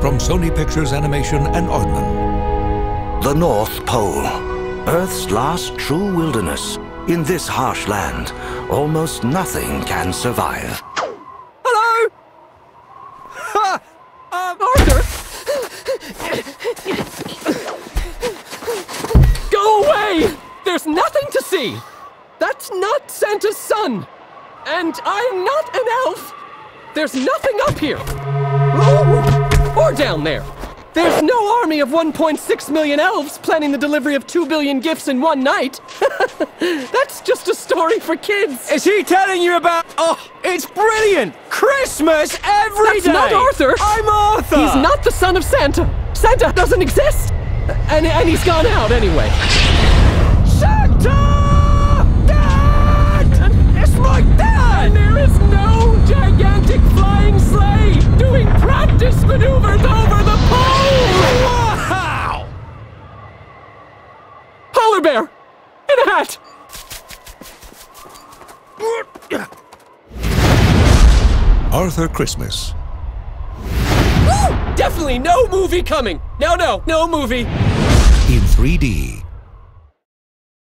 from Sony Pictures Animation and Aardman. The North Pole, Earth's last true wilderness. In this harsh land, almost nothing can survive. Hello? Ha! Arthur! Go away! There's nothing to see! That's not Santa's son! And I'm not an elf! There's nothing up here! Ooh. Or down there! There's no army of 1.6 million elves planning the delivery of 2 billion gifts in one night! That's just a story for kids! Is he telling you about... Oh, it's brilliant! Christmas every day! That's not Arthur! I'm Arthur! He's not the son of Santa! Santa doesn't exist! And he's gone out anyway. Santa! Dad! It's my dad! And there is no gigantic flying sleigh doing practice maneuvers over the pole! Wow! Polar bear! In a hat! Arthur Christmas. Woo! Definitely no movie coming! No movie! In 3D.